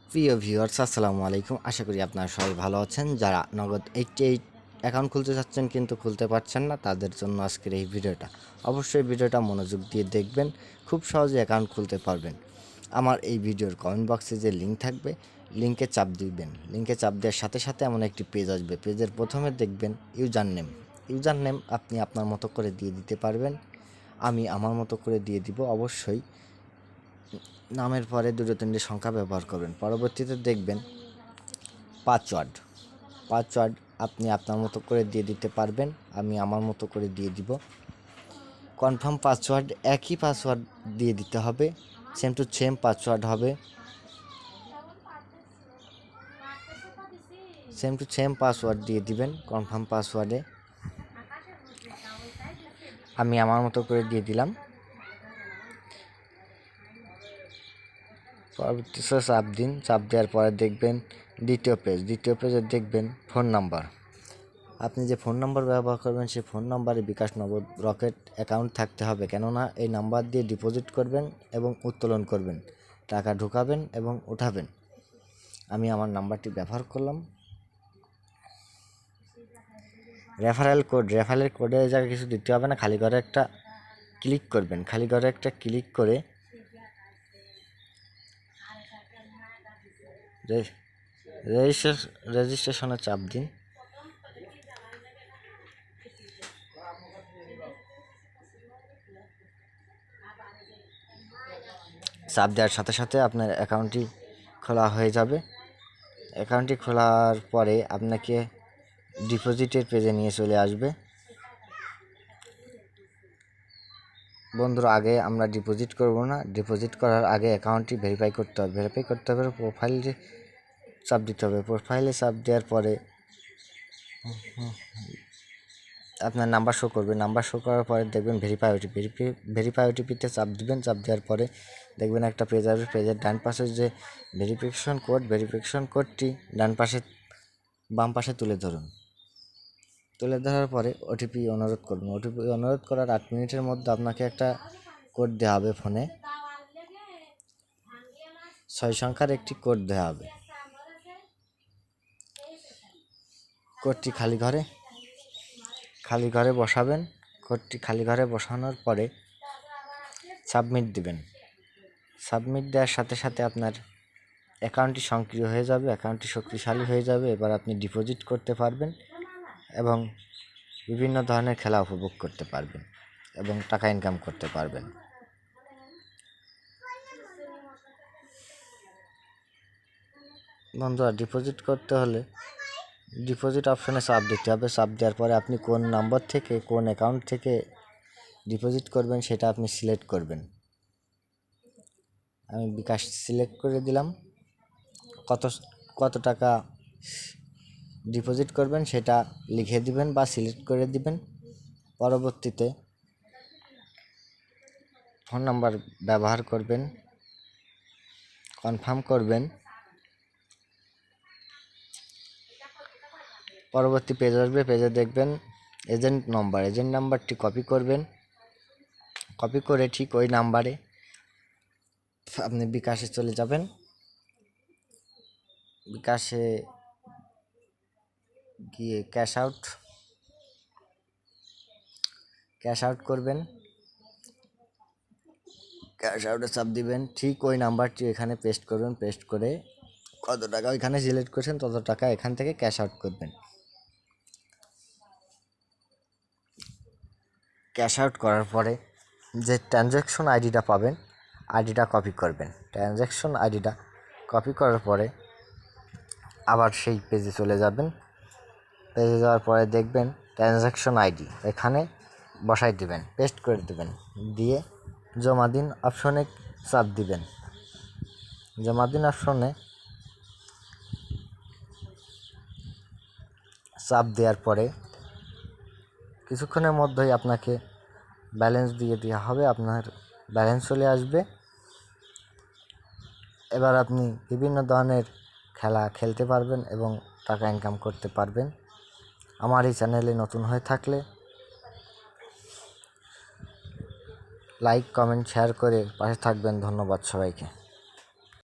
প্রিয় ভিউয়ার্স আসসালামু আলাইকুম। আশা করি আপনারা সবাই ভালো আছেন। যারা নগদ 88 অ্যাকাউন্ট খুলতে চাচ্ছেন কিন্তু খুলতে পারছেন না, তাদের জন্য আজকের এই ভিডিওটা। অবশ্যই ভিডিওটা মনোযোগ দিয়ে দেখবেন, খুব সহজে অ্যাকাউন্ট খুলতে পারবেন। আমার এই ভিডিওর কমেন্ট বক্সে যে লিঙ্ক থাকবে, লিঙ্কে চাপ দিবেন। লিঙ্কে চাপ দেওয়ার সাথে সাথে এমন একটি পেজ আসবে। পেজের প্রথমে দেখবেন ইউজার নেম আপনি আপনার মতো করে দিয়ে দিতে পারবেন। আমি আমার মতো করে দিয়ে দিব। অবশ্যই নামের পরে 2-3টে সংখ্যা ব্যবহার করবেন। পরবর্তীতে দেখবেন পাসওয়ার্ড আপনি আপনার মতো করে দিয়ে দিতে পারবেন, আমি আমার মতো করে দিয়ে দিব। কনফার্ম পাসওয়ার্ড একই পাসওয়ার্ড দিয়ে দিতে হবে, সেম টু সেম পাসওয়ার্ড হবে, সেম টু সেম পাসওয়ার্ড দিয়ে দিবেন। কনফার্ম পাসওয়ার্ডে আমি আমার মতো করে দিয়ে দিলাম। পরবর্তী চাপ দিন। চাপ দেওয়ার পরে দেখবেন দ্বিতীয় পেজে দেখবেন ফোন নাম্বার। আপনি যে ফোন নাম্বার ব্যবহার করবেন সেই ফোন নাম্বারে বিকাশ নগদ রকেট অ্যাকাউন্ট থাকতে হবে, কেননা এই নাম্বার দিয়ে ডিপোজিট করবেন এবং উত্তোলন করবেন, টাকা ঢোকাবেন এবং উঠাবেন। আমি আমার নাম্বারটি ব্যবহার করলাম। রেফারেল কোডের জায়গায় কিছু দিতে হবে না, খালি ঘরে একটা ক্লিক করবেন। খালি ঘরে একটা ক্লিক করে রেজিস্ট্রেশনে চাপ দিন। চাপ দেওয়ার সাথে সাথে আপনার অ্যাকাউন্টটি খোলা হয়ে যাবে। অ্যাকাউন্টটি খোলার পরে আপনাকে ডিপোজিটের পেজে নিয়ে চলে আসবে। বন্ধুরা, আগে আমরা ডিপোজিট করব না, ডিপোজিট করার আগে অ্যাকাউন্টটি ভেরিফাই করতে হবে। প্রোফাইলে চাপ দিতে হবে। প্রোফাইলে চাপ দেওয়ার পরে আপনার নাম্বার শো করবে। নাম্বার শো করার পরে দেখবেন ভেরিফাই ওটিপিতে চাপ দিবেন। চাপ দেওয়ার পরে দেখবেন একটা পেজ আসবে। পেজের ডান পাশে যে ভেরিফিকেশন কোডটি বাম পাশে তুলে ধরুন। তুলে ধরার পরে ওটিপি অনুরোধ করুন। ওটিপি অনুরোধ করার 8 মিনিটের মধ্যে আপনাকে একটা কোড দেওয়া হবে। ফোনে 6 সংখ্যার একটি কোড দেওয়া হবে। কোডটি খালি ঘরে বসাবেন। কোডটি খালি ঘরে বসানোর পরে সাবমিট দিবেন। সাবমিট দেওয়ার সাথে সাথে আপনার অ্যাকাউন্টটি সক্রিয় হয়ে যাবে, অ্যাকাউন্টটি শক্তিশালী হয়ে যাবে। এবার আপনি ডিপোজিট করতে পারবেন এবং বিভিন্ন ধরনের খেলা উপভোগ করতে পারবেন এবং টাকা ইনকাম করতে পারবেন। বন্ধুরা, ডিপোজিট করতে হলে ডিপোজিট অপশনে চাপ দিতে হবে। চাপ দেওয়ার পরে আপনি কোন নাম্বার থেকে কোন অ্যাকাউন্ট থেকে ডিপোজিট করবেন সেটা আপনি সিলেক্ট করবেন। আমি বিকাশ সিলেক্ট করে দিলাম। কত টাকা ডিপোজিট করবেন সেটা লিখে দিবেন বা সিলেক্ট করে দিবেন। পরবর্তীতে ফোন নাম্বার ব্যবহার করবেন, কনফার্ম করবেন। পরবর্তী পেজ আসবে। পেজে দেখবেন এজেন্ট নাম্বারটি কপি করবেন। কপি করে ঠিক ওই নাম্বারে আপনি বিকাশে চলে যাবেন। বিকাশে গিয়ে ক্যাশ আউট করবেন। ক্যাশ আউটে চাপ দিবেন। ঠিক ওই নাম্বারটি এখানে পেস্ট করবেন। পেস্ট করে কত টাকা ওইখানে সিলেক্ট করছেন তত টাকা এখান থেকে ক্যাশ আউট করবেন। ক্যাশ আউট করার পরে যে ট্রানজ্যাকশন আইডিটা পাবেন, আইডিটা কপি করবেন। ট্রানজ্যাকশন আইডিটা কপি করার পরে আবার সেই পেজে চলে যাবেন। পেজে যাওয়ার পরে দেখবেন ট্রানজ্যাকশন আইডি এখানে বসাই দিবেন, পেস্ট করে দিবেন। দিয়ে জমা দিন অপশনে চাপ দিবেন। জমা দিন অপশনে চাপ দেওয়ার পরে কিছুক্ষণের মধ্যেই আপনাকে ব্যালেন্স দিয়ে দেওয়া হবে। আপনার ব্যালেন্স চলে আসবে। এবার আপনি বিভিন্ন ধরনের খেলা খেলতে পারবেন এবং টাকা ইনকাম করতে পারবেন। আমার এই চ্যানেলে নতুন হয়ে থাকলে লাইক, কমেন্ট, শেয়ার করে পাশে থাকবেন। ধন্যবাদ সবাইকে।